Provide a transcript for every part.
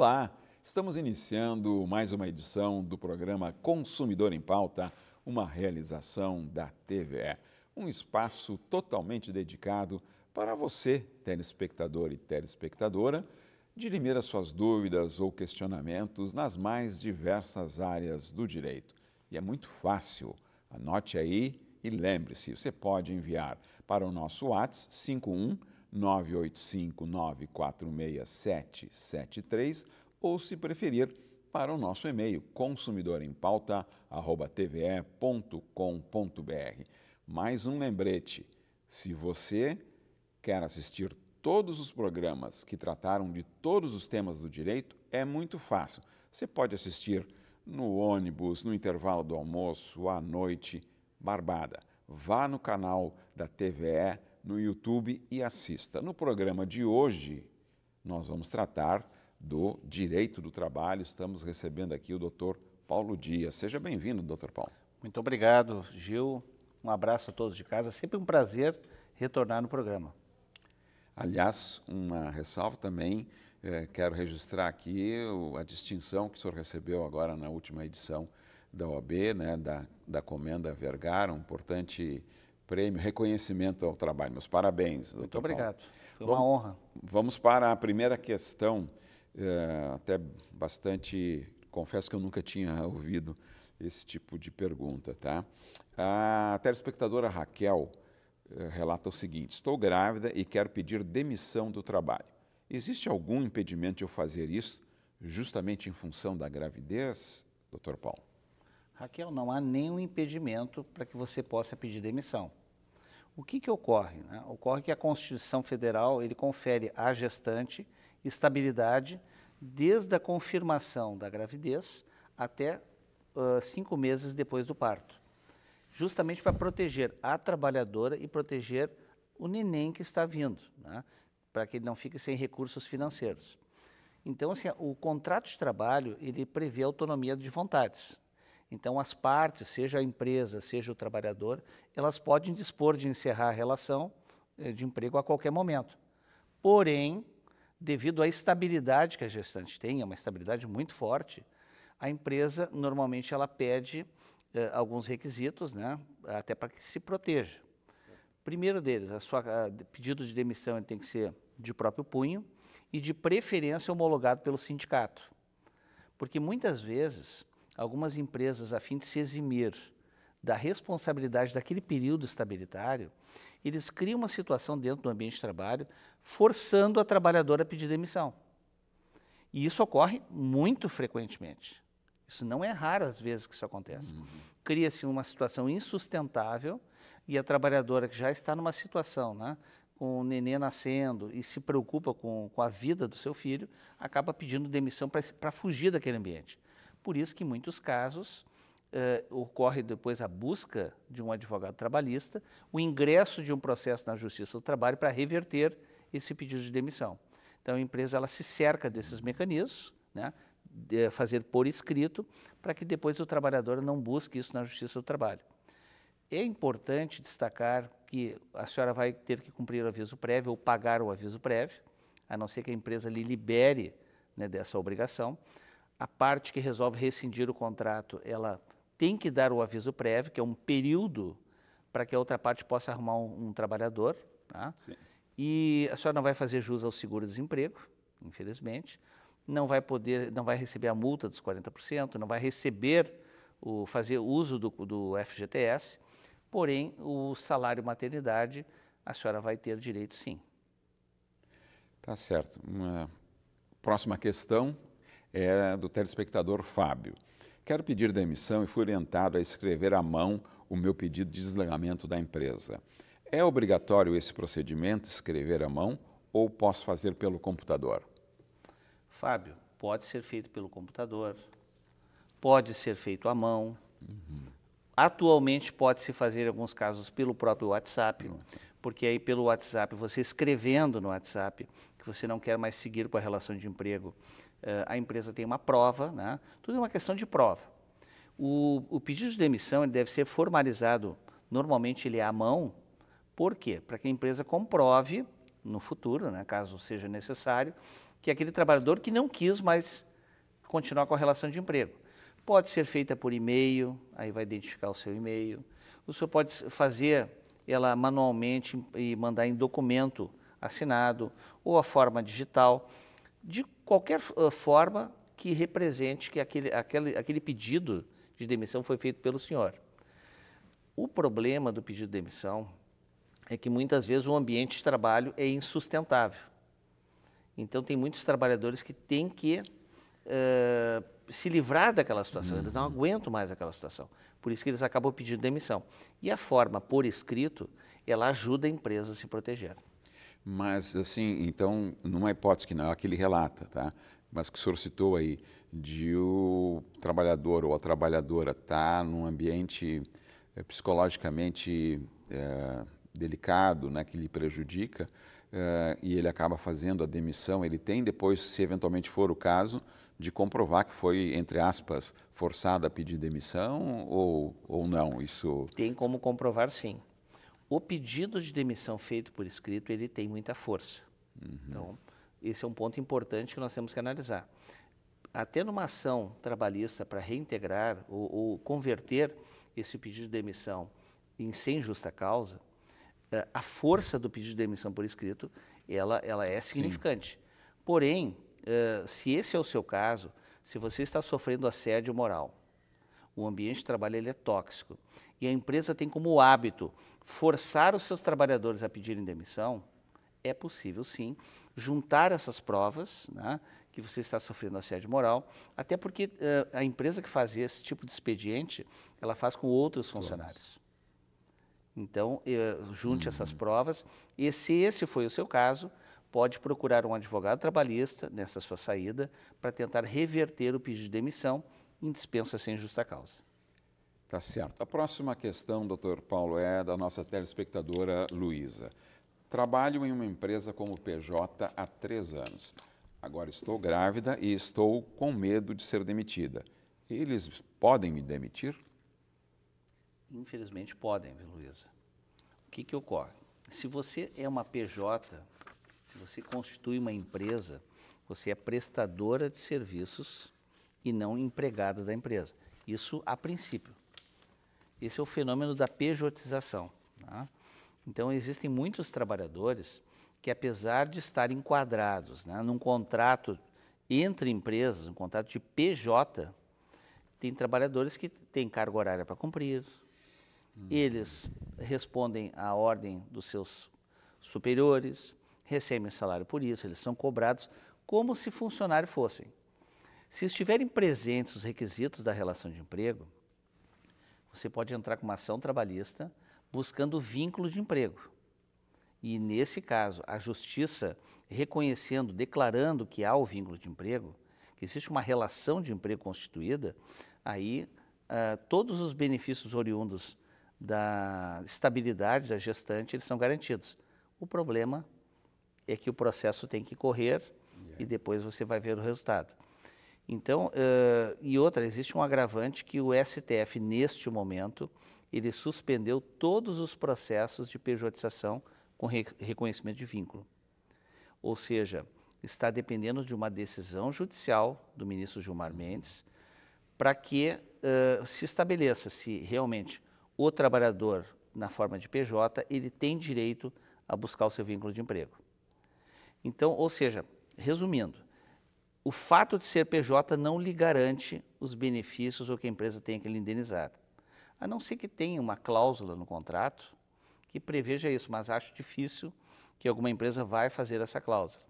Olá, estamos iniciando mais uma edição do programa Consumidor em Pauta, uma realização da TVE, um espaço totalmente dedicado para você, telespectador e telespectadora, dirimir as suas dúvidas ou questionamentos nas mais diversas áreas do direito. E é muito fácil, anote aí e lembre-se, você pode enviar para o nosso WhatsApp 51 985 946 773 ou, se preferir, para o nosso e-mail consumidorempauta@tve.com.br. Mais um lembrete, se você quer assistir todos os programas que trataram de todos os temas do direito, é muito fácil. Você pode assistir no ônibus, no intervalo do almoço, à noite, barbada. Vá no canal da TVE, no YouTube e assista. No programa de hoje, nós vamos tratar do direito do trabalho. Estamos recebendo aqui o Dr. Paulo Dias. Seja bem-vindo, Dr. Paulo. Muito obrigado, Gil. Um abraço a todos de casa. Sempre um prazer retornar no programa. Aliás, uma ressalva também, quero registrar aqui a distinção que o senhor recebeu agora na última edição da OAB, né, da Comenda Vergara, um importante prêmio, reconhecimento ao trabalho. Meus parabéns, doutor Muito obrigado. Paulo. Foi uma honra. Vamos para a primeira questão, até bastante, confesso que eu nunca tinha ouvido esse tipo de pergunta, tá? A telespectadora Raquel relata o seguinte: estou grávida e quero pedir demissão do trabalho. Existe algum impedimento de eu fazer isso justamente em função da gravidez, doutor Paulo? Raquel, não há nenhum impedimento para que você possa pedir demissão. O que ocorre? Né? Ocorre que a Constituição Federal ele confere à gestante estabilidade desde a confirmação da gravidez até 5 meses depois do parto, justamente para proteger a trabalhadora e proteger o neném que está vindo, né? Para que ele não fique sem recursos financeiros. Então, assim, o contrato de trabalho ele prevê autonomia de vontades. Então, as partes, seja a empresa, seja o trabalhador, elas podem dispor de encerrar a relação de emprego a qualquer momento. Porém, devido à estabilidade que a gestante tem, é uma estabilidade muito forte, a empresa, normalmente, ela pede alguns requisitos, né, até para que se proteja. Primeiro deles, pedido de demissão ele tem que ser de próprio punho e, de preferência, homologado pelo sindicato. Porque, muitas vezes, algumas empresas, a fim de se eximir da responsabilidade daquele período estabilitário, eles criam uma situação dentro do ambiente de trabalho, forçando a trabalhadora a pedir demissão. E isso ocorre muito frequentemente. Isso não é raro as vezes que isso acontece. Cria-se uma situação insustentável e a trabalhadora que já está numa situação, né, com o neném nascendo e se preocupa com a vida do seu filho, acaba pedindo demissão para fugir daquele ambiente. Por isso que, em muitos casos, ocorre depois a busca de um advogado trabalhista, o ingresso de um processo na Justiça do Trabalho para reverter esse pedido de demissão. Então, a empresa ela se cerca desses mecanismos, né, de fazer por escrito, para que depois o trabalhador não busque isso na Justiça do Trabalho. É importante destacar que a senhora vai ter que cumprir o aviso prévio ou pagar o aviso prévio, a não ser que a empresa lhe libere, né, dessa obrigação. A parte que resolve rescindir o contrato, ela tem que dar o aviso prévio, que é um período para que a outra parte possa arrumar um trabalhador. Tá? E a senhora não vai fazer jus ao seguro-desemprego, infelizmente, não vai receber a multa dos 40%, não vai receber, fazer uso do FGTS, porém, o salário maternidade, a senhora vai ter direito sim. Tá certo. Uma próxima questão é do telespectador Fábio. Quero pedir demissão e fui orientado a escrever à mão o meu pedido de desligamento da empresa. É obrigatório esse procedimento, escrever à mão, ou posso fazer pelo computador? Fábio, pode ser feito pelo computador, pode ser feito à mão. Atualmente pode-se fazer, em alguns casos, pelo próprio WhatsApp, porque aí pelo WhatsApp, você escrevendo no WhatsApp que você não quer mais seguir com a relação de emprego, a empresa tem uma prova, né? Tudo é uma questão de prova. O pedido de demissão ele deve ser formalizado, normalmente ele é à mão. Por quê? Para que a empresa comprove no futuro, né, caso seja necessário, que é aquele trabalhador que não quis mais continuar com a relação de emprego. Pode ser feita por e-mail, aí vai identificar o seu e-mail. O senhor pode fazer ela manualmente e mandar em documento assinado ou a forma digital, de qualquer forma que represente que aquele pedido de demissão foi feito pelo senhor. O problema do pedido de demissão é que muitas vezes o ambiente de trabalho é insustentável. Então tem muitos trabalhadores que têm que se livrar daquela situação, eles não aguentam mais aquela situação. Por isso que eles acabam pedindo demissão. E a forma por escrito, ela ajuda a empresa a se proteger. Mas, assim, então, numa hipótese que não é a que ele relata, tá? Mas que o senhor citou aí, de o trabalhador ou a trabalhadora estar num ambiente psicologicamente delicado, né, que lhe prejudica, e ele acaba fazendo a demissão, ele tem depois, se eventualmente for o caso, de comprovar que foi, entre aspas, forçado a pedir demissão ou não? Isso... Tem como comprovar, sim. O pedido de demissão feito por escrito, ele tem muita força. Então, esse é um ponto importante que nós temos que analisar. Até numa ação trabalhista para reintegrar ou converter esse pedido de demissão em sem justa causa, a força do pedido de demissão por escrito, ela é significante. Sim. Porém, se esse é o seu caso, se você está sofrendo assédio moral, o ambiente de trabalho ele é tóxico e a empresa tem como hábito forçar os seus trabalhadores a pedirem demissão, é possível sim juntar essas provas, né, que você está sofrendo assédio moral, até porque a empresa que faz esse tipo de expediente, ela faz com outros funcionários. Então, junte essas provas e se esse foi o seu caso, pode procurar um advogado trabalhista nessa sua saída para tentar reverter o pedido de demissão em dispensa sem justa causa. Tá certo. A próxima questão, doutor Paulo, é da nossa telespectadora Luísa. Trabalho em uma empresa como PJ há 3 anos. Agora estou grávida e estou com medo de ser demitida. Eles podem me demitir? Infelizmente podem, viu, Luísa? O que ocorre? Se você é uma PJ, se você constitui uma empresa, você é prestadora de serviços e não empregada da empresa. Isso a princípio. Esse é o fenômeno da pejotização. Tá? Então, existem muitos trabalhadores que, apesar de estarem enquadrados, né, num contrato entre empresas, um contrato de PJ, tem trabalhadores que têm carga horária para cumprir, eles respondem à ordem dos seus superiores, recebem salário por isso, eles são cobrados como se funcionário fossem. Se estiverem presentes os requisitos da relação de emprego, você pode entrar com uma ação trabalhista buscando vínculo de emprego. E, nesse caso, a Justiça reconhecendo, declarando que há o vínculo de emprego, que existe uma relação de emprego constituída, aí todos os benefícios oriundos da estabilidade da gestante, eles são garantidos. O problema é que o processo tem que correr e depois você vai ver o resultado. Então, e outra, existe um agravante que o STF, neste momento, ele suspendeu todos os processos de pejotização com reconhecimento de vínculo. Ou seja, está dependendo de uma decisão judicial do ministro Gilmar Mendes para que se estabeleça se realmente o trabalhador, na forma de PJ, ele tem direito a buscar o seu vínculo de emprego. Então, ou seja, resumindo, o fato de ser PJ não lhe garante os benefícios ou que a empresa tenha que lhe indenizar. A não ser que tenha uma cláusula no contrato que preveja isso, mas acho difícil que alguma empresa vai fazer essa cláusula.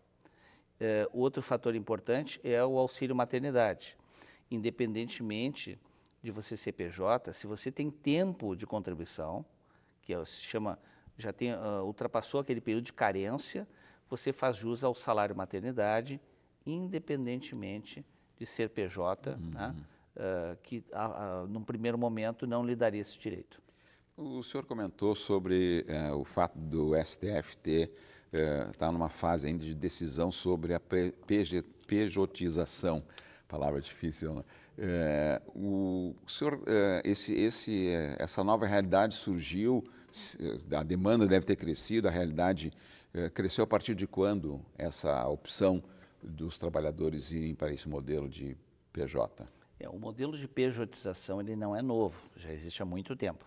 Outro fator importante é o auxílio maternidade. Independentemente de você ser PJ, se você tem tempo de contribuição, que se chama, já tem, ultrapassou aquele período de carência, você faz jus ao salário maternidade, independentemente de ser PJ, né, que num primeiro momento não lhe daria esse direito. O senhor comentou sobre o fato do STF estar numa fase ainda de decisão sobre a pejotização, palavra difícil, né? O senhor, essa nova realidade surgiu, a demanda deve ter crescido, a realidade cresceu a partir de quando essa opção dos trabalhadores irem para esse modelo de PJ? O modelo de pejotização ele não é novo, já existe há muito tempo.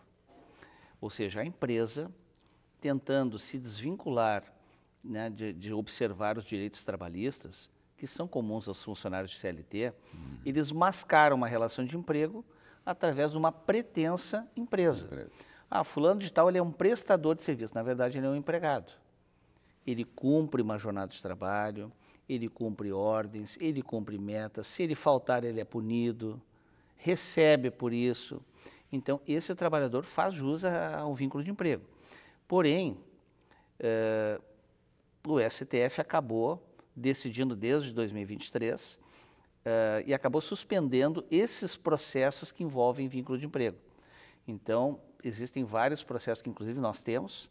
Ou seja, a empresa tentando se desvincular, né, de observar os direitos trabalhistas, que são comuns aos funcionários de CLT, eles mascaram uma relação de emprego através de uma pretensa empresa. Fulano de tal ele é um prestador de serviço, na verdade ele é um empregado. Ele cumpre uma jornada de trabalho, ele cumpre ordens, ele cumpre metas, se ele faltar ele é punido, recebe por isso. Então, esse trabalhador faz jus ao vínculo de emprego. Porém, o STF acabou decidindo desde 2023 e acabou suspendendo esses processos que envolvem vínculo de emprego. Então, existem vários processos que, inclusive, nós temos,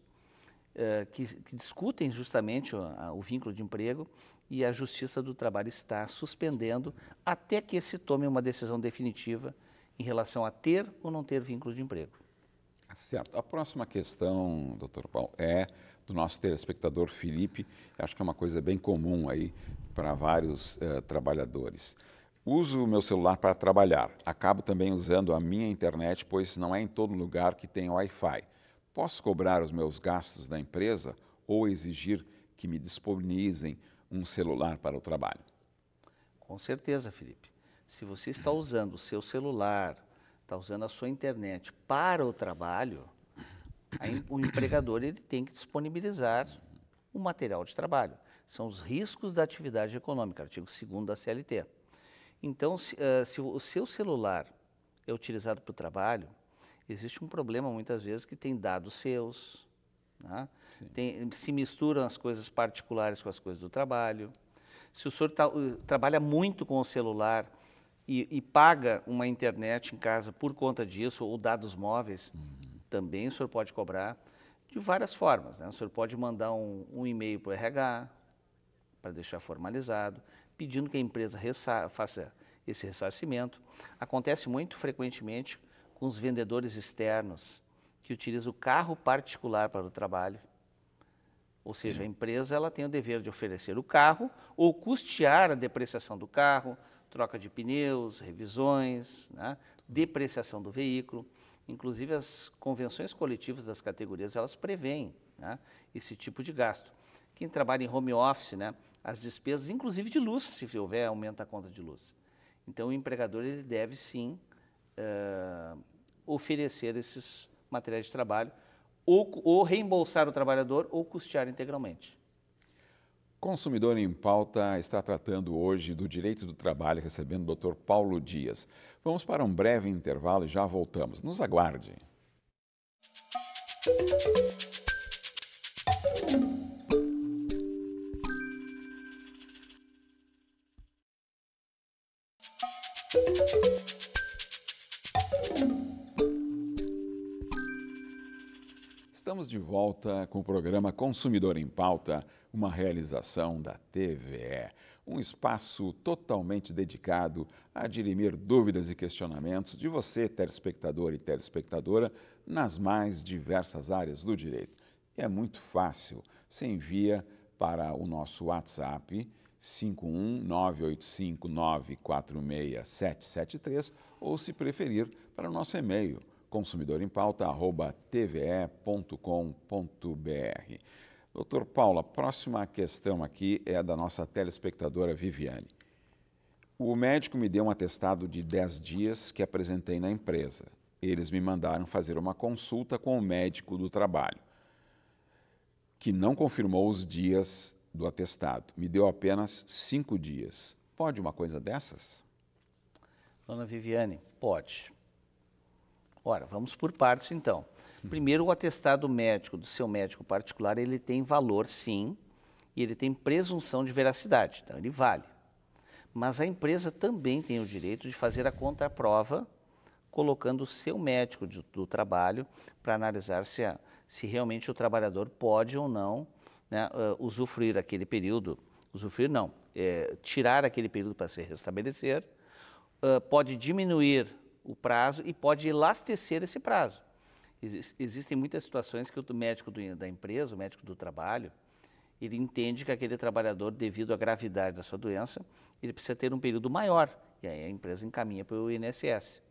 que discutem justamente o vínculo de emprego e a Justiça do Trabalho está suspendendo até que se tome uma decisão definitiva em relação a ter ou não ter vínculo de emprego. Certo. A próxima questão, doutor Paulo, é do nosso telespectador Felipe. Acho que é uma coisa bem comum aí para vários trabalhadores. Uso o meu celular para trabalhar. Acabo também usando a minha internet, pois não é em todo lugar que tem Wi-Fi. Posso cobrar os meus gastos da empresa ou exigir que me disponibilizem um celular para o trabalho? Com certeza, Felipe. Se você está usando o seu celular, está usando a sua internet para o trabalho, o empregador ele tem que disponibilizar o material de trabalho. São os riscos da atividade econômica, artigo 2º da CLT. Então, se o seu celular é utilizado para o trabalho, existe um problema muitas vezes que tem dados seus, né? Se misturam as coisas particulares com as coisas do trabalho. Se o senhor trabalha muito com o celular e paga uma internet em casa por conta disso, ou dados móveis, também o senhor pode cobrar de várias formas, né? O senhor pode mandar um e-mail para o RH, para deixar formalizado, pedindo que a empresa faça esse ressarcimento. Acontece muito frequentemente com os vendedores externos que utilizam o carro particular para o trabalho. Ou seja, a empresa ela tem o dever de oferecer o carro ou custear a depreciação do carro, troca de pneus, revisões, né? Depreciação do veículo. Inclusive, as convenções coletivas das categorias, elas prevêem, né, esse tipo de gasto. Quem trabalha em home office, né, as despesas, inclusive de luz, se houver, aumenta a conta de luz. Então, o empregador ele deve, sim, oferecer esses materiais de trabalho, ou reembolsar o trabalhador ou custear integralmente. Consumidor em Pauta está tratando hoje do direito do trabalho, recebendo o Dr. Paulo Dias. Vamos para um breve intervalo e já voltamos. Nos aguarde. Estamos de volta com o programa Consumidor em Pauta, uma realização da TVE, um espaço totalmente dedicado a dirimir dúvidas e questionamentos de você, telespectador e telespectadora, nas mais diversas áreas do direito. E é muito fácil, você envia para o nosso WhatsApp 51985946773 ou, se preferir, para o nosso e-mail consumidorempauta@tve.com.br. Doutor Paulo, a próxima questão aqui é da nossa telespectadora Viviane. O médico me deu um atestado de 10 dias que apresentei na empresa. Eles me mandaram fazer uma consulta com o médico do trabalho, que não confirmou os dias do atestado. Me deu apenas 5 dias. Pode uma coisa dessas? Dona Viviane, pode. Ora, vamos por partes então. Primeiro, o atestado médico do seu médico particular, ele tem valor sim, e ele tem presunção de veracidade, então ele vale. Mas a empresa também tem o direito de fazer a contraprova, colocando o seu médico do trabalho para analisar se realmente o trabalhador pode ou não, né, usufruir aquele período, tirar aquele período para se restabelecer, pode diminuir o prazo e pode elastecer esse prazo. Existem muitas situações que o médico da empresa, o médico do trabalho, ele entende que aquele trabalhador, devido à gravidade da sua doença, ele precisa ter um período maior, e aí a empresa encaminha para o INSS.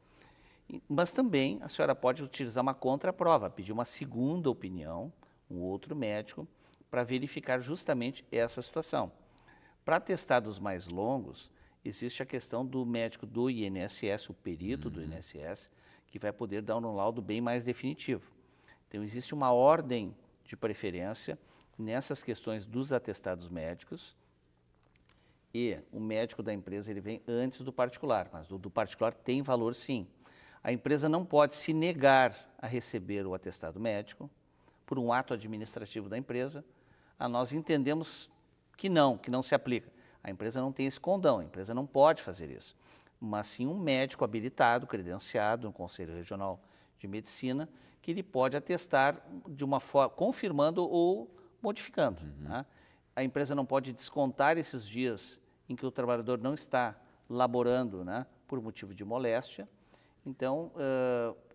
Mas também a senhora pode utilizar uma contraprova, pedir uma segunda opinião, um outro médico, para verificar justamente essa situação. Para atestados mais longos, existe a questão do médico do INSS, o perito do INSS, que vai poder dar um laudo bem mais definitivo. Então, existe uma ordem de preferência nessas questões dos atestados médicos, e o médico da empresa ele vem antes do particular, mas o do particular tem valor sim. A empresa não pode se negar a receber o atestado médico por um ato administrativo da empresa. Nós entendemos que não se aplica. A empresa não tem esse condão, a empresa não pode fazer isso. Mas sim um médico habilitado, credenciado no Conselho Regional de Medicina, que ele pode atestar de uma forma, confirmando ou modificando. Né? A empresa não pode descontar esses dias em que o trabalhador não está laborando, né, por motivo de moléstia. Então,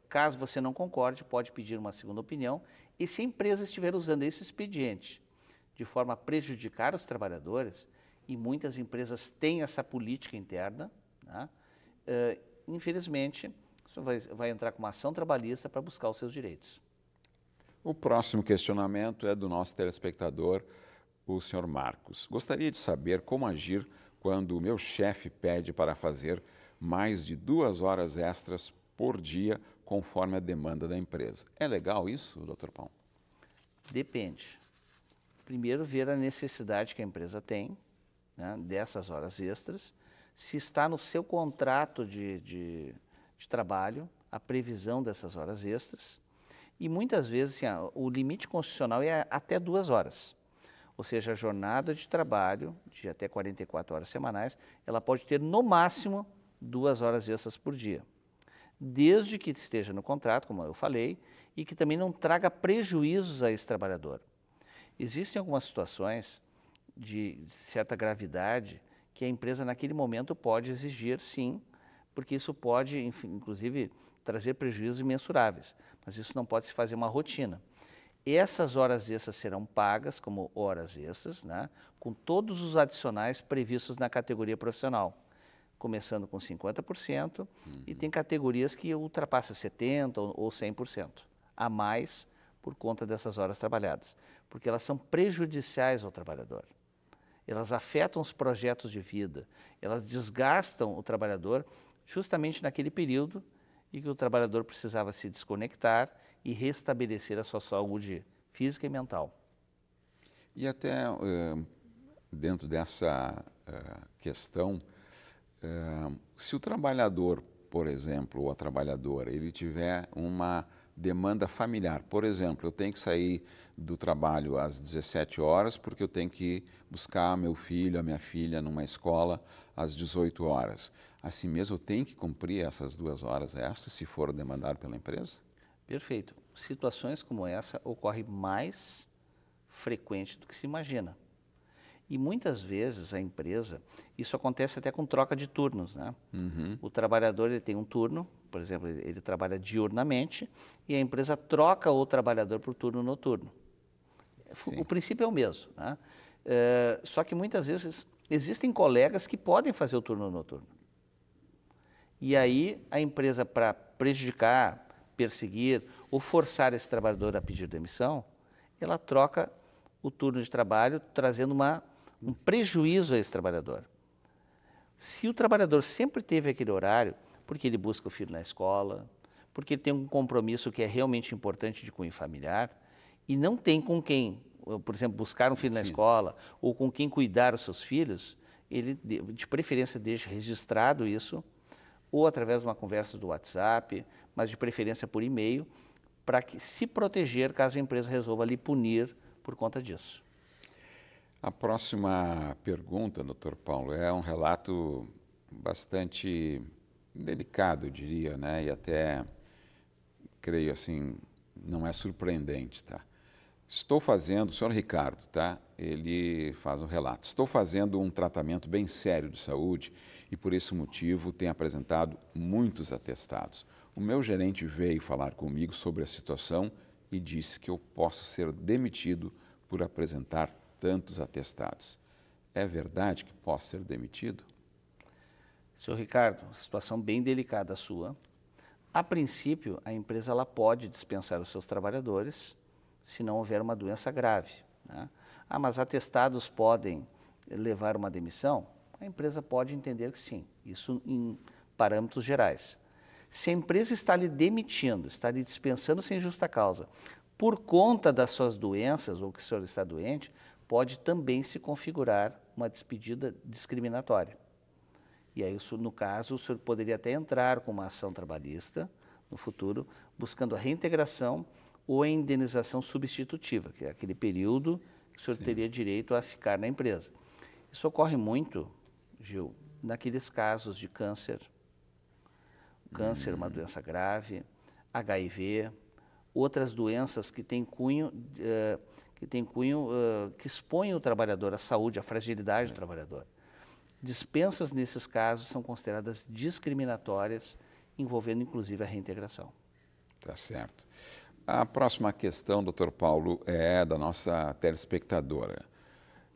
caso você não concorde, pode pedir uma segunda opinião. E se a empresa estiver usando esse expediente de forma a prejudicar os trabalhadores, e muitas empresas têm essa política interna, né, infelizmente, isso vai entrar com uma ação trabalhista para buscar os seus direitos. O próximo questionamento é do nosso telespectador, o senhor Marcos. Gostaria de saber como agir quando o meu chefe pede para fazer mais de 2 horas extras por dia, conforme a demanda da empresa. É legal isso, Dr. Paulo? Depende. Primeiro, ver a necessidade que a empresa tem, né, dessas horas extras, se está no seu contrato de trabalho a previsão dessas horas extras. E muitas vezes assim, o limite constitucional é até 2 horas. Ou seja, a jornada de trabalho de até 44 horas semanais, ela pode ter no máximo 2 horas extras por dia. Desde que esteja no contrato, como eu falei, e que também não traga prejuízos a esse trabalhador. Existem algumas situações de certa gravidade que a empresa naquele momento pode exigir sim, porque isso pode, enfim, inclusive, trazer prejuízos imensuráveis, mas isso não pode se fazer uma rotina. Essas horas extras serão pagas como horas extras, né, com todos os adicionais previstos na categoria profissional, começando com 50%, e tem categorias que ultrapassam 70% ou 100% a mais por conta dessas horas trabalhadas, porque elas são prejudiciais ao trabalhador. Elas afetam os projetos de vida, elas desgastam o trabalhador justamente naquele período em que o trabalhador precisava se desconectar e restabelecer a sua saúde física e mental. E até dentro dessa questão, se o trabalhador, por exemplo, ou a trabalhadora, ele tiver uma demanda familiar, por exemplo, eu tenho que sair do trabalho às 17 horas porque eu tenho que buscar meu filho, a minha filha numa escola às 18 horas. Assim mesmo eu tenho que cumprir essas 2 horas extras se for demandado pela empresa? Perfeito. Situações como essa ocorrem mais frequente do que se imagina. E muitas vezes a empresa, isso acontece até com troca de turnos, né? O trabalhador ele tem um turno, por exemplo, ele trabalha diurnamente e a empresa troca o trabalhador por turno noturno. Sim. O princípio é o mesmo, né? Só que muitas vezes existem colegas que podem fazer o turno noturno. E aí a empresa, para prejudicar, perseguir ou forçar esse trabalhador a pedir demissão, ela troca o turno de trabalho, trazendo um prejuízo a esse trabalhador. Se o trabalhador sempre teve aquele horário, porque ele busca o filho na escola, porque ele tem um compromisso que é realmente importante de cunho familiar, e não tem com quem, por exemplo, buscar um filho na escola, ou com quem cuidar os seus filhos, ele, de preferência, deixa registrado isso, ou através de uma conversa do WhatsApp, mas de preferência por e-mail, para que se proteger caso a empresa resolva lhe punir por conta disso. A próxima pergunta, Dr. Paulo, é um relato bastante delicado, eu diria, né? E até, creio assim, não é surpreendente, tá? Estou fazendo, o senhor Ricardo, tá? Ele faz um relato. Estou fazendo um tratamento bem sério de saúde e por esse motivo tenho apresentado muitos atestados. O meu gerente veio falar comigo sobre a situação e disse que eu posso ser demitido por apresentar tantos atestados, é verdade que possa ser demitido? Senhor Ricardo, situação bem delicada a sua. A princípio, a empresa ela pode dispensar os seus trabalhadores se não houver uma doença grave, né? Ah, mas atestados podem levar uma demissão? A empresa pode entender que sim, isso em parâmetros gerais. Se a empresa está lhe demitindo, está lhe dispensando sem justa causa, por conta das suas doenças ou que o senhor está doente, pode também se configurar uma despedida discriminatória. E aí, no caso, o senhor poderia até entrar com uma ação trabalhista no futuro, buscando a reintegração ou a indenização substitutiva, que é aquele período que o senhor teria direito a ficar na empresa. Isso ocorre muito, Gil, naqueles casos de câncer. O câncer é uma doença grave, HIV, outras doenças que têm cunho, que expõem o trabalhador à saúde, à fragilidade do trabalhador. Dispensas nesses casos são consideradas discriminatórias, envolvendo inclusive a reintegração. Tá certo. A próxima questão, doutor Paulo, é da nossa telespectadora.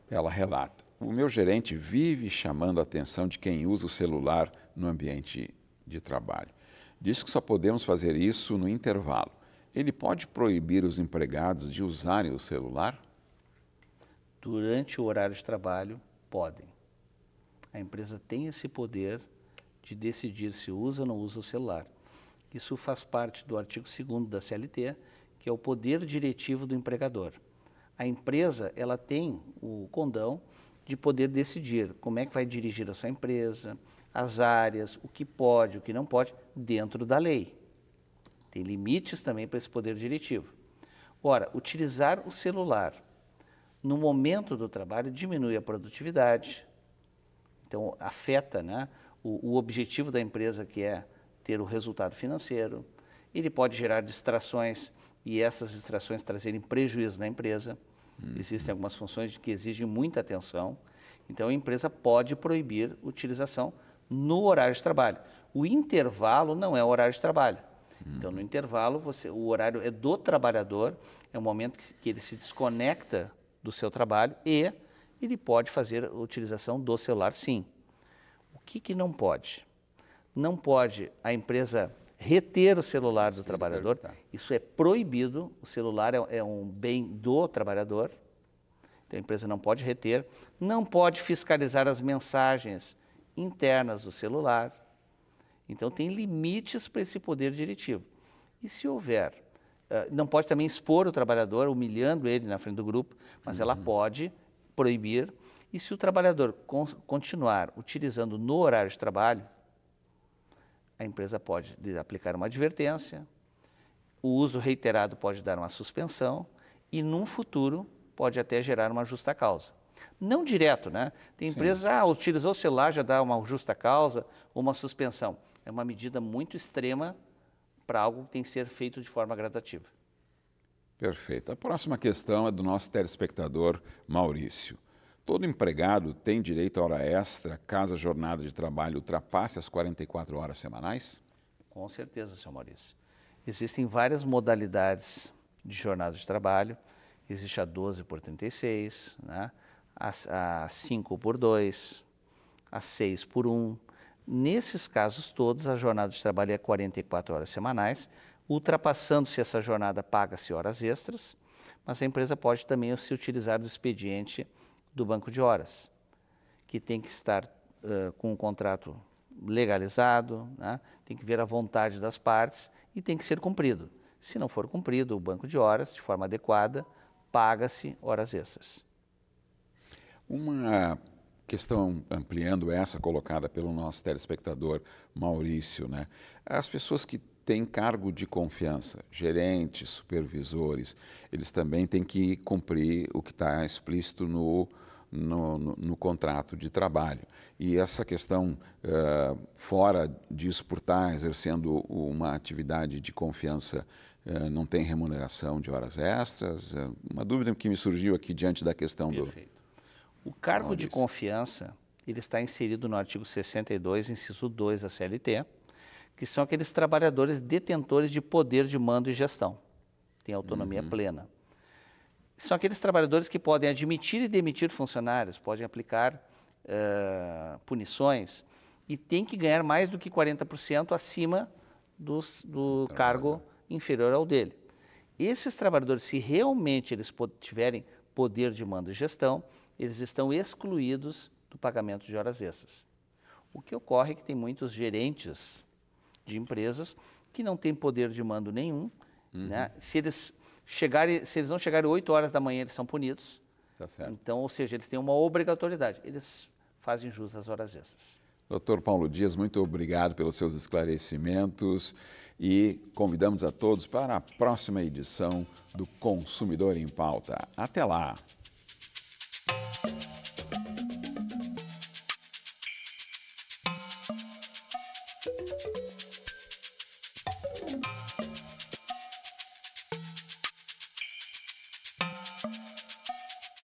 Ela relata: o meu gerente vive chamando a atenção de quem usa o celular no ambiente de trabalho. Diz que só podemos fazer isso no intervalo. Ele pode proibir os empregados de usarem o celular? Durante o horário de trabalho, podem. A empresa tem esse poder de decidir se usa ou não usa o celular. Isso faz parte do artigo 2º da CLT, que é o poder diretivo do empregador. A empresa ela tem o condão de poder decidir como é que vai dirigir a sua empresa, as áreas, o que pode, o que não pode, dentro da lei. Tem limites também para esse poder diretivo. Ora, utilizar o celular no momento do trabalho diminui a produtividade, então afeta, né, o objetivo da empresa, que é ter o resultado financeiro. Ele pode gerar distrações e essas distrações trazerem prejuízo na empresa. Existem algumas funções que exigem muita atenção, então a empresa pode proibir a utilização no horário de trabalho. O intervalo não é o horário de trabalho. Então, no intervalo, o horário é do trabalhador, é o momento que ele se desconecta do seu trabalho e ele pode fazer a utilização do celular, sim. O que não pode? Não pode a empresa reter o celular do trabalhador, isso é proibido, o celular é um bem do trabalhador, então a empresa não pode reter, não pode fiscalizar as mensagens internas do celular. Então, tem limites para esse poder diretivo. E se houver, não pode também expor o trabalhador, humilhando ele na frente do grupo, mas ela pode proibir. E se o trabalhador continuar utilizando no horário de trabalho, a empresa pode lhe aplicar uma advertência, o uso reiterado pode dar uma suspensão e, num futuro, pode até gerar uma justa causa. Não direto, né? Tem empresas, utilizou o celular, já dá uma justa causa ou uma suspensão. É uma medida muito extrema para algo que tem que ser feito de forma gradativa. Perfeito. A próxima questão é do nosso telespectador Maurício. Todo empregado tem direito a hora extra caso a jornada de trabalho ultrapasse as 44 horas semanais? Com certeza, senhor Maurício. Existem várias modalidades de jornada de trabalho. Existe a 12 por 36, né? A 5 por 2, a 6 por 1. Nesses casos todos, a jornada de trabalho é 44 horas semanais. Ultrapassando-se essa jornada, paga-se horas extras, mas a empresa pode também se utilizar do expediente do banco de horas, que tem que estar com o contrato legalizado, né? Tem que ver a vontade das partes e tem que ser cumprido. Se não for cumprido o banco de horas de forma adequada, paga-se horas extras. Uma questão ampliando essa colocada pelo nosso telespectador Maurício, né? As pessoas que têm cargo de confiança, gerentes, supervisores, eles também têm que cumprir o que está explícito no contrato de trabalho. E essa questão, fora disso, por estar exercendo uma atividade de confiança, não tem remuneração de horas extras? Uma dúvida que me surgiu aqui diante da questão Perfeito. O cargo de confiança, ele está inserido no artigo 62, inciso 2 da CLT, que são aqueles trabalhadores detentores de poder de mando e gestão. Tem autonomia plena. são aqueles trabalhadores que podem admitir e demitir funcionários, podem aplicar punições e tem que ganhar mais do que 40% acima do cargo inferior ao dele. Esses trabalhadores, se realmente eles tiverem poder de mando e gestão, eles estão excluídos do pagamento de horas extras. O que ocorre é que tem muitos gerentes de empresas que não têm poder de mando nenhum, né? Se eles não chegarem 8 horas da manhã, eles são punidos. Tá certo. Então, ou seja, eles têm uma obrigatoriedade. Eles fazem jus às horas extras. Dr. Paulo Dias, muito obrigado pelos seus esclarecimentos e convidamos a todos para a próxima edição do Consumidor em Pauta. Até lá!